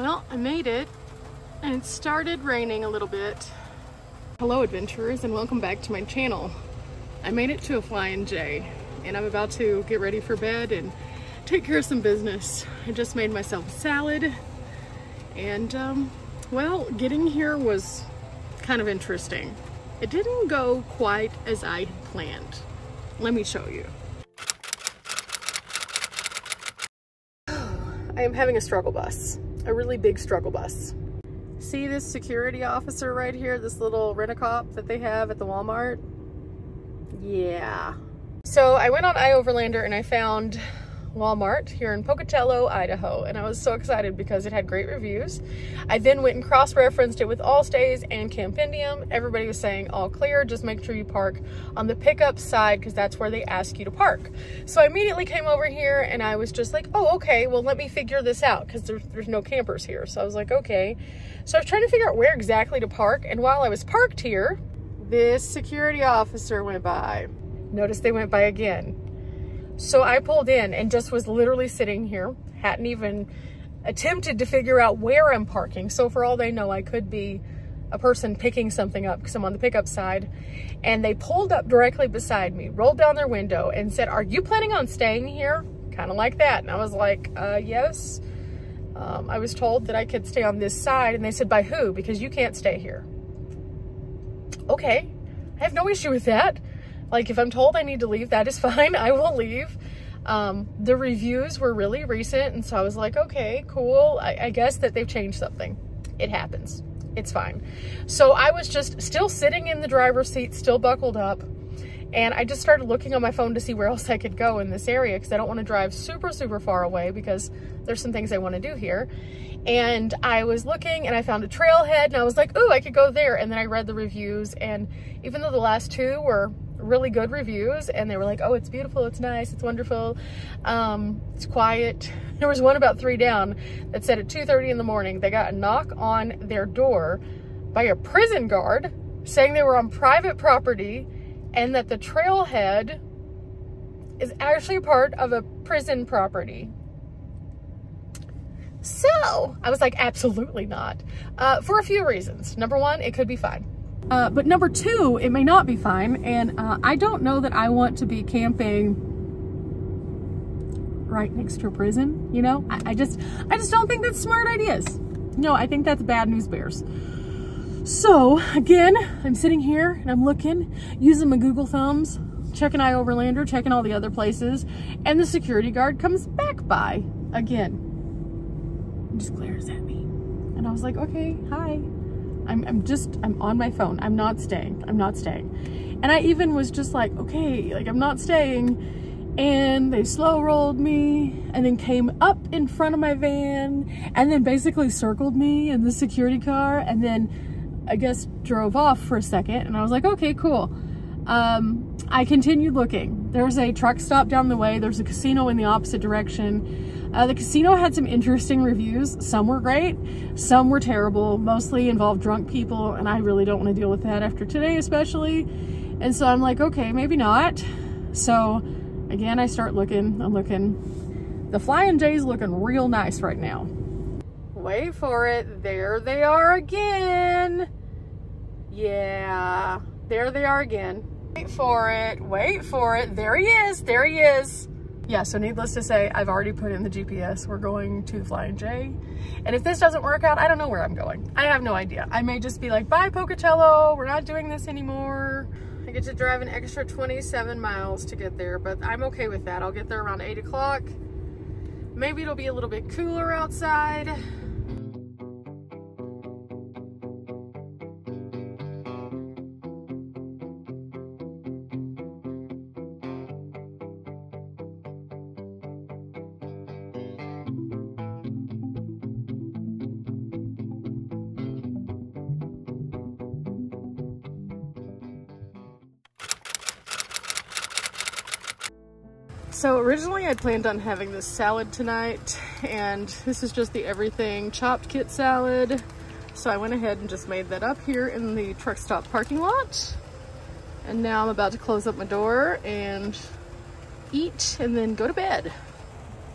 Well, I made it, and it started raining a little bit. Hello adventurers, and welcome back to my channel. I made it to a Flying J, and I'm about to get ready for bed and take care of some business. I just made myself a salad, and well, getting here was kind of interesting. It didn't go quite as I had planned. Let me show you. I am having a struggle bus, a really big struggle bus. See this security officer right here, this little rent-a-cop that they have at the Walmart? Yeah. So I went on iOverlander and I found Walmart here in Pocatello, Idaho, and I was so excited because it had great reviews. I then went and cross-referenced it with Allstays and Campendium. Everybody was saying all clear, just make sure you park on the pickup side because that's where they ask you to park. So I immediately came over here and I was just like, oh, okay, well, let me figure this out because there's no campers here. So I was like, okay. So I was trying to figure out where exactly to park, and while I was parked here, this security officer went by. Notice they went by again. So I pulled in and just was literally sitting here, hadn't even attempted to figure out where I'm parking. So for all they know, I could be a person picking something up because I'm on the pickup side. And they pulled up directly beside me, rolled down their window and said, "Are you planning on staying here?" Kind of like that. And I was like, yes. I was told that I could stay on this side, and they said, "By who? Because you can't stay here." Okay, I have no issue with that. Like, if I'm told I need to leave, that is fine. I will leave. The reviews were really recent, and so I was like, okay, cool. I guess that they've changed something. It happens. It's fine. So I was just still sitting in the driver's seat, still buckled up, and I just started looking on my phone to see where else I could go in this area because I don't want to drive super, super far away because there's some things I want to do here. And I was looking and I found a trailhead and I was like, ooh, I could go there. And then I read the reviews, and even though the last two were really good reviews and they were like, oh, it's beautiful, it's nice, it's wonderful, it's quiet. There was one about 3 down that said at 2:30 in the morning they got a knock on their door by a prison guard saying they were on private property and that the trailhead is actually part of a prison property. So I was like, absolutely not, for a few reasons. Number one, it could be fine. But number two, it may not be fine. And I don't know that I want to be camping right next to a prison, you know? I just don't think that's smart ideas. No, I think that's bad news bears. So again, I'm sitting here and I'm looking, using my Google thumbs, checking iOverlander, checking all the other places, and the security guard comes back by again. Just glares at me. And I was like, okay, hi. I'm on my phone. I'm not staying. And I even was just like, okay, like I'm not staying. And they slow rolled me and then came up in front of my van and then basically circled me in the security car and then I guess drove off for a second. And I was like, okay, cool. I continued looking. There's a truck stop down the way. There's a casino in the opposite direction. The casino had some interesting reviews. Some were great, some were terrible, mostly involved drunk people, and I really don't want to deal with that after today especially. And so I'm like, okay, maybe not. So again, I start looking, I'm looking. The Flying J's looking real nice right now. Wait for it, there they are again. Yeah, there they are again. Wait for it, there he is. Yeah, so needless to say, I've already put in the GPS. We're going to Flying J. And if this doesn't work out, I don't know where I'm going. I have no idea. I may just be like, bye Pocatello, we're not doing this anymore. I get to drive an extra 27 miles to get there, but I'm okay with that. I'll get there around 8 o'clock. Maybe it'll be a little bit cooler outside. So originally I planned on having this salad tonight, and this is just the everything chopped kit salad. So I went ahead and just made that up here in the truck stop parking lot. And now I'm about to close up my door and eat and then go to bed.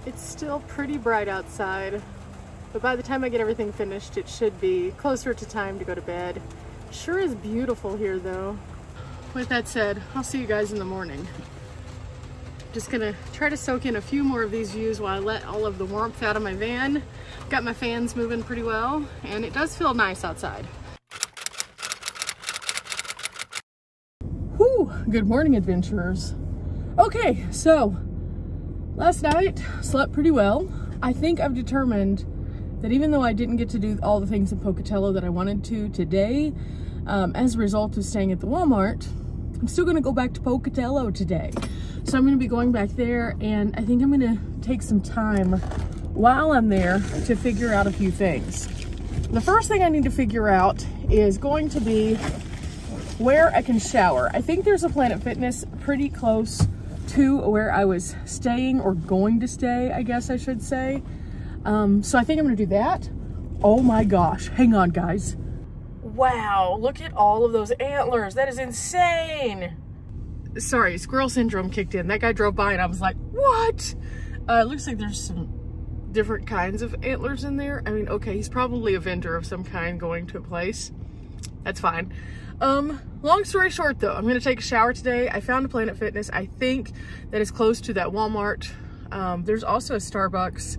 It's still pretty bright outside. But by the time I get everything finished, it should be closer to time to go to bed. Sure is beautiful here though. With that said, I'll see you guys in the morning. Just gonna try to soak in a few more of these views while I let all of the warmth out of my van. Got my fans moving pretty well, and it does feel nice outside. Whew, good morning, adventurers. Okay, so last night slept pretty well. I think I've determined that even though I didn't get to do all the things in Pocatello that I wanted to today, as a result of staying at the Walmart, I'm still gonna go back to Pocatello today. So I'm gonna be going back there, and I think I'm gonna take some time while I'm there to figure out a few things. The first thing I need to figure out is going to be where I can shower. I think there's a Planet Fitness pretty close to where I was staying, or going to stay, I guess I should say. So I think I'm gonna do that. Oh my gosh, hang on guys. Wow, look at all of those antlers. That is insane. Sorry, squirrel syndrome kicked in. That guy drove by and I was like, what? It looks like there's some different kinds of antlers in there. I mean, okay, he's probably a vendor of some kind going to a place. That's fine. Long story short though, I'm gonna take a shower today. I found a Planet Fitness, I think, that is close to that Walmart. There's also a Starbucks,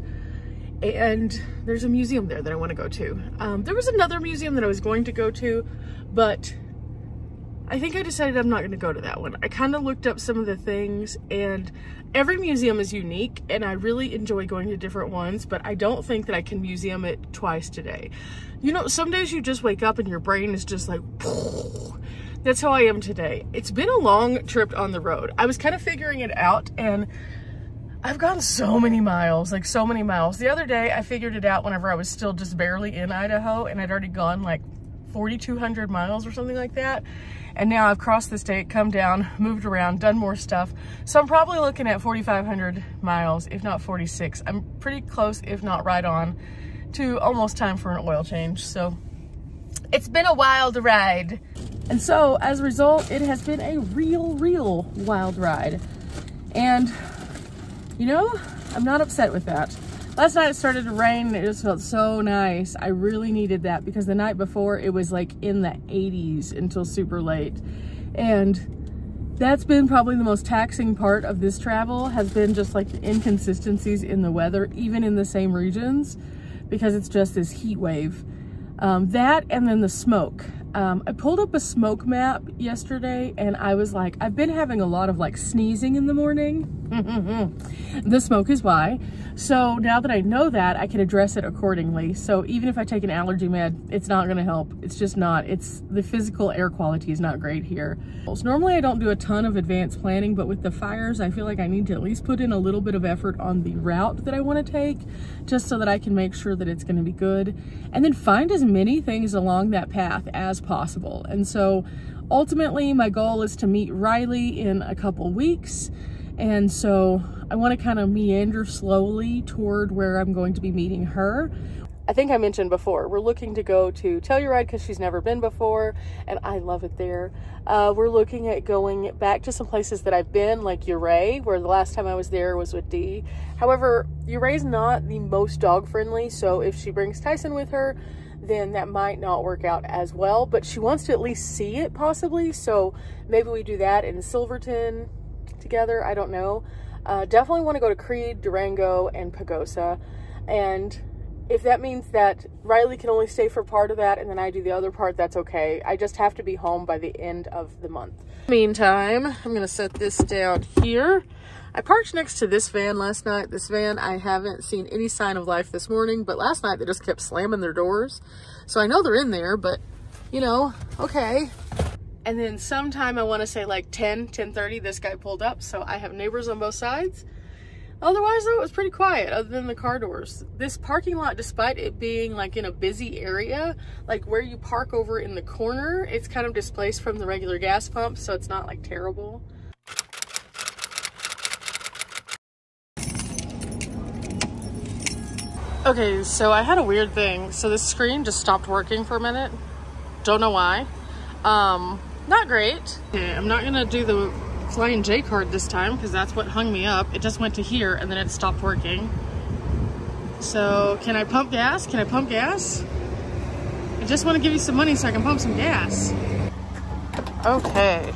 and there's a museum there that I want to go to. There was another museum that I was going to go to, but I think I decided I'm not going to go to that one. I kind of looked up some of the things, and every museum is unique, and I really enjoy going to different ones, but I don't think that I can museum it twice today. You know, some days you just wake up and your brain is just like, that's how I am today. It's been a long trip on the road. I was kind of figuring it out, and I've gone so many miles, like so many miles. The other day I figured it out whenever I was still just barely in Idaho, and I'd already gone like 4,200 miles or something like that. And now I've crossed the state, come down, moved around, done more stuff. So I'm probably looking at 4,500 miles, if not 46. I'm pretty close, if not right on, to almost time for an oil change. So it's been a wild ride. And so as a result, it has been a real wild ride. And you know, I'm not upset with that. Last night it started to rain and it just felt so nice. I really needed that because the night before it was like in the 80s until super late. And that's been probably the most taxing part of this travel, has been just like the inconsistencies in the weather, even in the same regions, because it's just this heat wave. That and then the smoke. I pulled up a smoke map yesterday and I was like, I've been having a lot of like sneezing in the morning. The smoke is why. So now that I know that, I can address it accordingly. So even if I take an allergy med, it's not gonna help. It's just not. It's the physical air quality is not great here. Normally I don't do a ton of advanced planning, but with the fires, I feel like I need to at least put in a little bit of effort on the route that I wanna take, just so that I can make sure that it's gonna be good. And then find as many things along that path as possible. And so ultimately my goal is to meet Riley in a couple weeks. And so I want to kind of meander slowly toward where I'm going to be meeting her. I think I mentioned before, we're looking to go to Telluride because she's never been before, and I love it there. We're looking at going back to some places that I've been, like Ouray, where the last time I was there was with Dee. However, Ouray's not the most dog friendly, so if she brings Tyson with her, then that might not work out as well, but she wants to at least see it possibly, so maybe we do that in Silverton together. I don't know. Definitely want to go to Creed, Durango, and Pagosa, and if that means that Riley can only stay for part of that and then I do the other part, that's okay. I just have to be home by the end of the month. Meantime, I'm gonna set this down here. I parked next to this van last night. This van, I haven't seen any sign of life this morning, but last night they just kept slamming their doors. So I know they're in there, but you know, okay. And then sometime, I want to say like 10:30, this guy pulled up. So I have neighbors on both sides. Otherwise, though, it was pretty quiet other than the car doors. This parking lot, despite it being like in a busy area, like where you park over in the corner, it's kind of displaced from the regular gas pump. So it's not like terrible. Okay, so I had a weird thing. So the screen just stopped working for a minute. Don't know why. Not great. Okay, I'm not gonna do the Flying J card this time because that's what hung me up. It just went to here and then it stopped working. So can I pump gas? Can I pump gas? I just want to give you some money so I can pump some gas. Okay,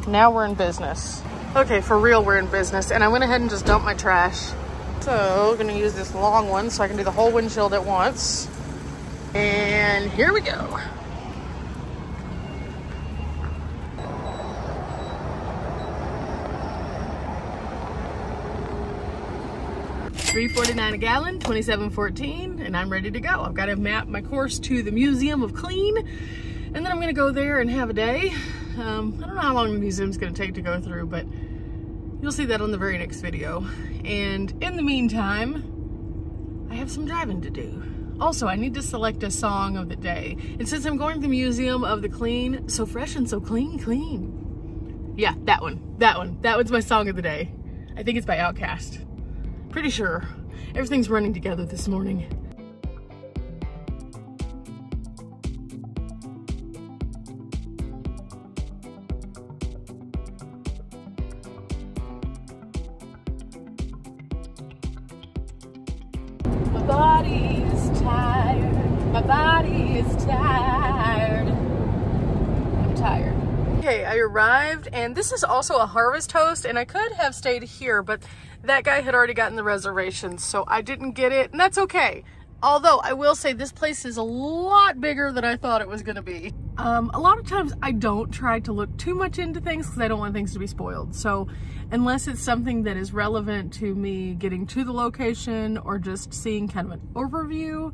now we're in business. Okay, for real, we're in business. And I went ahead and just dumped my trash. So I'm gonna use this long one so I can do the whole windshield at once. And here we go. $3.49 a gallon, $27.14, and I'm ready to go. I've got to map my course to the Museum of Clean, and then I'm gonna go there and have a day. I don't know how long the museum's gonna take to go through, but you'll see that on the very next video. And in the meantime, I have some driving to do. Also, I need to select a song of the day. And since I'm going to the Museum of the Clean, so fresh and so clean, clean. Yeah, that one. That one's my song of the day. I think it's by Outkast. Pretty sure. Everything's running together this morning. My body is tired. My body is tired. I'm tired. Okay, I arrived, and this is also a Harvest Host, and I could have stayed here, but that guy had already gotten the reservations, so I didn't get it, and that's okay. Although I will say this place is a lot bigger than I thought it was gonna be. A lot of times I don't try to look too much into things because I don't want things to be spoiled. So unless it's something that is relevant to me getting to the location or just seeing kind of an overview,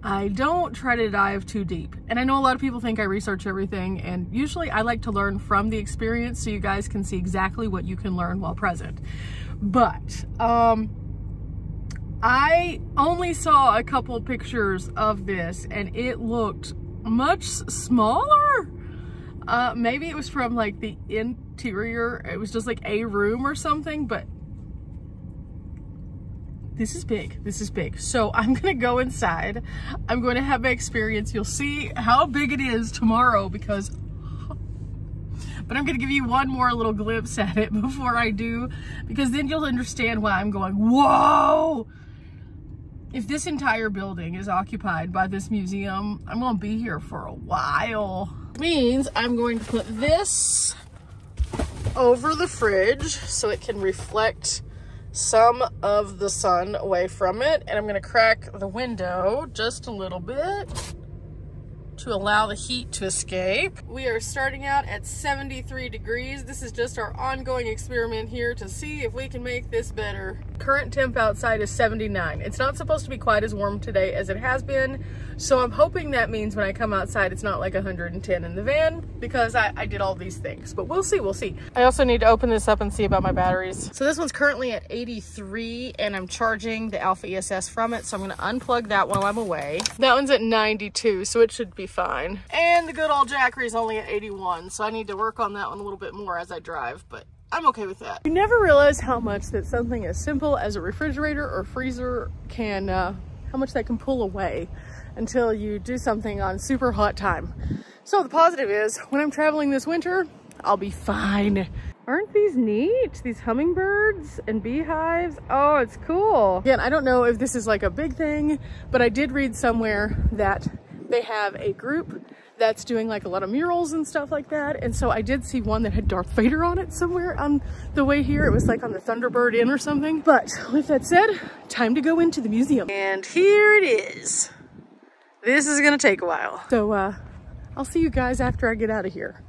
I don't try to dive too deep. And I know a lot of people think I research everything, and usually I like to learn from the experience so you guys can see exactly what you can learn while present. But I only saw a couple pictures of this and it looked much smaller. Maybe it was from like the interior. It was just like a room or something, but this is big. This is big. So I'm gonna go inside. I'm going to have my experience. You'll see how big it is tomorrow because but I'm gonna give you one more little glimpse at it before I do, because then you'll understand why I'm going, whoa! If this entire building is occupied by this museum, I'm gonna be here for a while. Means I'm going to put this over the fridge so it can reflect some of the sun away from it. And I'm gonna crack the window just a little bit to allow the heat to escape. We are starting out at 73 degrees. This is just our ongoing experiment here to see if we can make this better. Current temp outside is 79. It's not supposed to be quite as warm today as it has been, so I'm hoping that means when I come outside it's not like 110 in the van, because I did all these things, but we'll see, we'll see. I also need to open this up and see about my batteries. So this one's currently at 83 and I'm charging the Alpha ESS from it, so I'm gonna unplug that while I'm away. That one's at 92, so it should be fine. And the good old Jackery's only at 81, so I need to work on that one a little bit more as I drive, but I'm okay with that. You never realize how much that something as simple as a refrigerator or freezer can, how much that can pull away until you do something on super hot time. So the positive is, when I'm traveling this winter, I'll be fine. Aren't these neat? These hummingbirds and beehives. Oh, it's cool. Again, I don't know if this is like a big thing, but I did read somewhere that they have a group that's doing like a lot of murals and stuff like that. And so I did see one that had Darth Vader on it somewhere on the way here. It was like on the Thunderbird Inn or something. But with that said, time to go into the museum. And here it is. This is gonna take a while. So I'll see you guys after I get out of here.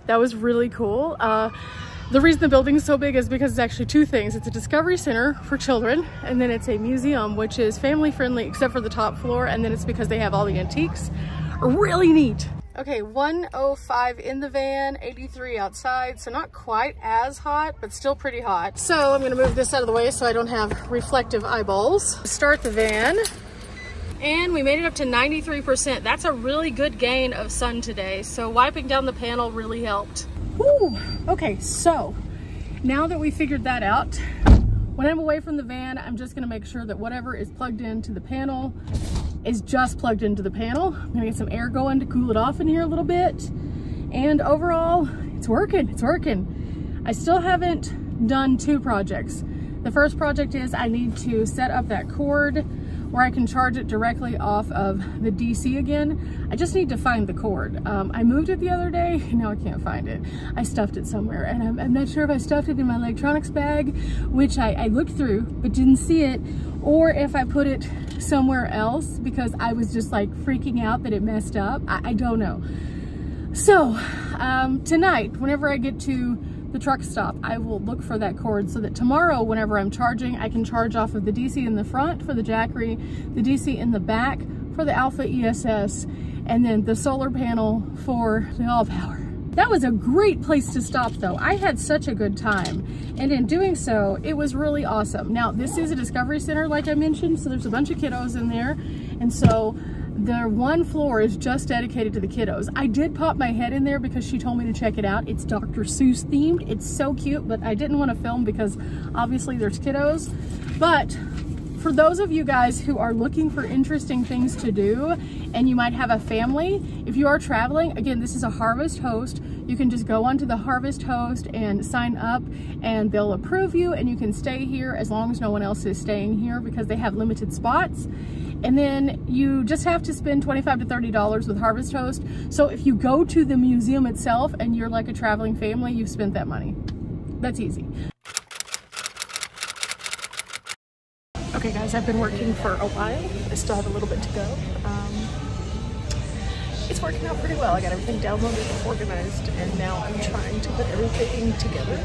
That was really cool. The reason the building is so big is because it's actually two things. It's a discovery center for children, and then it's a museum, which is family friendly except for the top floor, and then it's because they have all the antiques. Really neat. Okay, 105 in the van, 83 outside, so not quite as hot, but still pretty hot. So I'm gonna move this out of the way so I don't have reflective eyeballs. Start the van, and we made it up to 93%. That's a really good gain of sun today, so wiping down the panel really helped. Woo. Okay, so now that we figured that out, when I'm away from the van, I'm just gonna make sure that whatever is plugged into the panel is just plugged into the panel. I'm gonna get some air going to cool it off in here a little bit. And overall, it's working, it's working. I still haven't done two projects. The first project is I need to set up that cord where I can charge it directly off of the DC again. I just need to find the cord. I moved it the other day, now I can't find it. I stuffed it somewhere, and I'm not sure if I stuffed it in my electronics bag, which I looked through but didn't see it, or if I put it somewhere else because I was just like freaking out that it messed up. I don't know. So tonight, whenever I get to the truck stop, I will look for that cord so that tomorrow, whenever I'm charging, I can charge off of the DC in the front for the Jackery, the DC in the back for the Alpha ESS, and then the solar panel for the All Power. That was a great place to stop though. I had such a good time, and in doing so, it was really awesome. Now, this is a Discovery Center, like I mentioned, so there's a bunch of kiddos in there, and so the one floor is just dedicated to the kiddos. I did pop my head in there because she told me to check it out. It's Dr. Seuss themed. It's so cute, but I didn't want to film because obviously there's kiddos. But for those of you guys who are looking for interesting things to do and you might have a family, if you are traveling, again, this is a Harvest Host. You can just go onto the Harvest Host and sign up and they'll approve you, and you can stay here as long as no one else is staying here because they have limited spots. And then you just have to spend $25 to $30 with Harvest Host. So if you go to the museum itself and you're like a traveling family, you've spent that money. That's easy. Okay guys, I've been working for a while. I still have a little bit to go. It's working out pretty well. I got everything downloaded and organized, and now I'm trying to put everything together.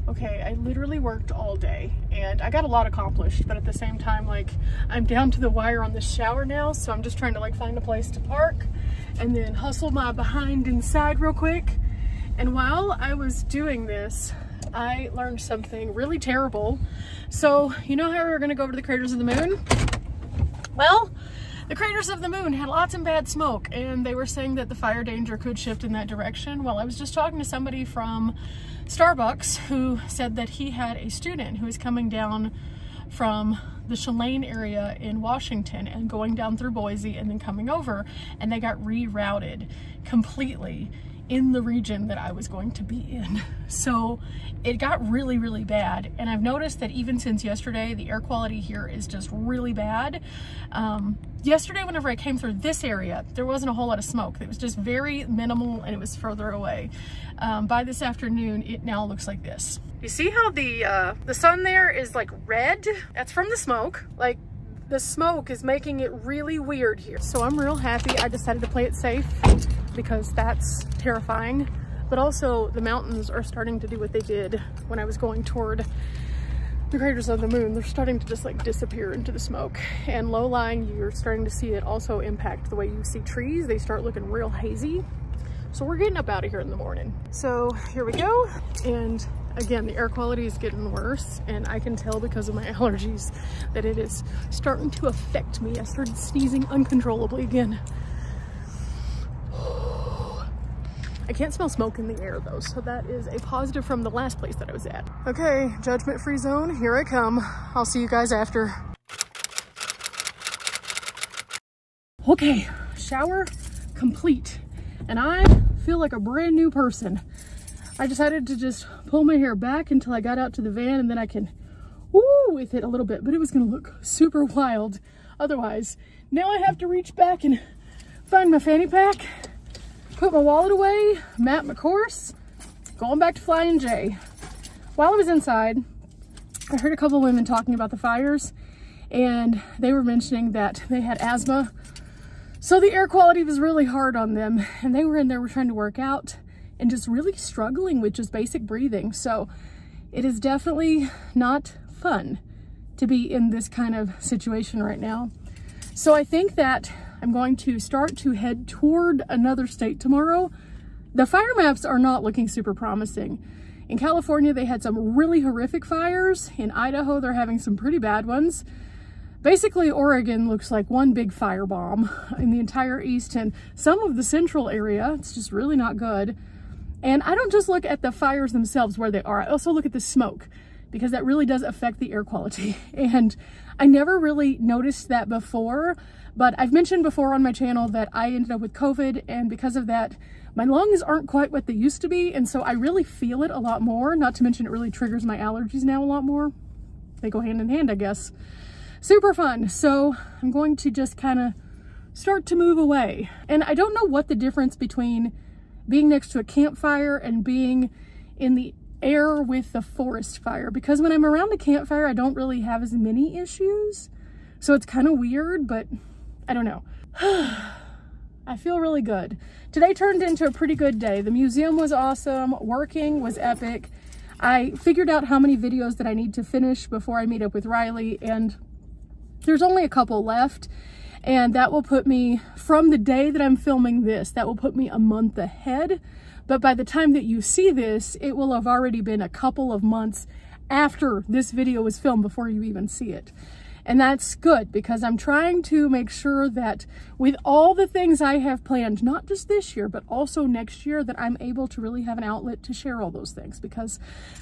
Okay, I literally worked all day and I got a lot accomplished, but at the same time, like, I'm down to the wire on the shower now, so I'm just trying to like find a place to park and then hustle my behind inside real quick. And while I was doing this, I learned something really terrible. So, you know how we were gonna go over to the Craters of the Moon? Well, the Craters of the Moon had lots of bad smoke, and they were saying that the fire danger could shift in that direction. Well, I was just talking to somebody from Starbucks who said that he had a student who is coming down from the Chelan area in Washington and going down through Boise and then coming over, and they got rerouted completely in the region that I was going to be in. So it got really, really bad. And I've noticed that even since yesterday, the air quality here is just really bad. Yesterday, whenever I came through this area, there wasn't a whole lot of smoke. It was just very minimal and it was further away. By this afternoon, it now looks like this. You see how the sun there is like red? That's from the smoke. Like, the smoke is making it really weird here. So I'm real happy I decided to play it safe because that's terrifying. But also the mountains are starting to do what they did when I was going toward the Craters of the Moon. They're starting to just like disappear into the smoke. And low-lying, you're starting to see it also impact the way you see trees. They start looking real hazy. So we're getting up out of here in the morning. So here we go. And again, the air quality is getting worse, and I can tell because of my allergies that it is starting to affect me. I started sneezing uncontrollably again. I can't smell smoke in the air though, so that is a positive from the last place that I was at. Okay, judgment-free zone, here I come. I'll see you guys after. Okay, shower complete, and I feel like a brand new person. I decided to just pull my hair back until I got out to the van, and then I can woo with it a little bit, but it was gonna look super wild otherwise. Now I have to reach back and find my fanny pack, put my wallet away, map my course, going back to Flying J. While I was inside, I heard a couple of women talking about the fires, and they were mentioning that they had asthma. So the air quality was really hard on them, and they were in there, were trying to work out and just really struggling with just basic breathing. So it is definitely not fun to be in this kind of situation right now. So I think that I'm going to start to head toward another state tomorrow. The fire maps are not looking super promising. In California, they had some really horrific fires. In Idaho, they're having some pretty bad ones. Basically, Oregon looks like one big firebomb in the entire east and some of the central area. It's just really not good. And I don't just look at the fires themselves where they are. I also look at the smoke. because that really does affect the air quality. And I never really noticed that before, but I've mentioned before on my channel that I ended up with COVID, and because of that, my lungs aren't quite what they used to be, and so I really feel it a lot more, not to mention it really triggers my allergies now a lot more. They go hand in hand, I guess. Super fun. So I'm going to just kind of start to move away. And I don't know what the difference between being next to a campfire and being in the air with the forest fire, because when I'm around the campfire, I don't really have as many issues. So it's kind of weird, but I don't know. I feel really good. Today turned into a pretty good day. The museum was awesome. Working was epic. I figured out how many videos that I need to finish before I meet up with Riley, and there's only a couple left. And that will put me, from the day that I'm filming this, that will put me a month ahead. But by the time that you see this, it will have already been a couple of months after this video was filmed before you even see it. And that's good, because I'm trying to make sure that with all the things I have planned, not just this year, but also next year, that I'm able to really have an outlet to share all those things, because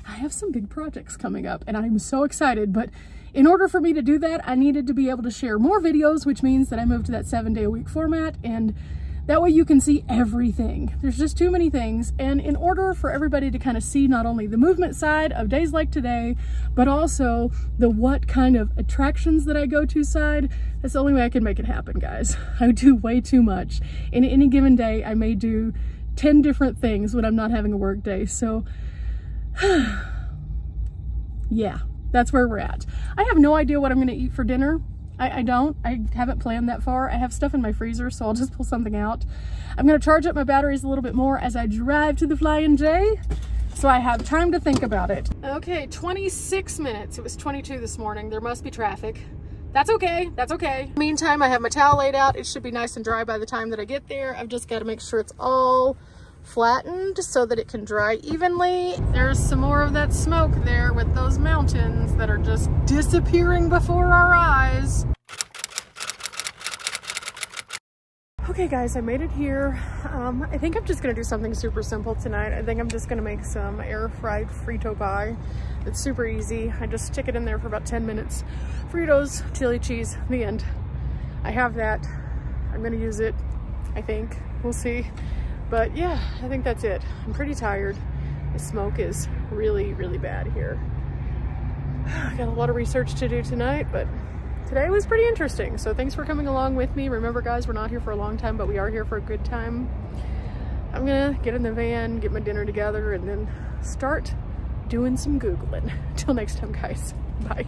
I have some big projects coming up and I'm so excited. But in order for me to do that, I needed to be able to share more videos, which means that I moved to that 7-day-a-week format, and that way you can see everything. There's just too many things. And in order for everybody to kind of see not only the movement side of days like today, but also the what kind of attractions that I go to side, that's the only way I can make it happen, guys. I do way too much. In any given day, I may do 10 different things when I'm not having a work day. So yeah, that's where we're at. I have no idea what I'm gonna eat for dinner. I haven't planned that far. I have stuff in my freezer, so I'll just pull something out. I'm gonna charge up my batteries a little bit more as I drive to the Flying J, so I have time to think about it. Okay, 26 minutes. It was 22 this morning. There must be traffic. That's okay, that's okay. Meantime, I have my towel laid out. It should be nice and dry by the time that I get there. I've just gotta make sure it's all flattened so that it can dry evenly. There's some more of that smoke there with those mountains that are just disappearing before our eyes. Okay guys, I made it here. I think I'm just gonna do something super simple tonight. I think I'm just gonna make some air fried Frito pie. It's super easy. I just stick it in there for about 10 minutes. Fritos, chili cheese, the end. I have that. I'm gonna use it, I think. We'll see. But yeah, I think that's it. I'm pretty tired. The smoke is really, really bad here. I got a lot of research to do tonight, but today was pretty interesting. So thanks for coming along with me. Remember guys, we're not here for a long time, but we are here for a good time. I'm gonna get in the van, get my dinner together, and then start doing some Googling. Till next time guys, bye.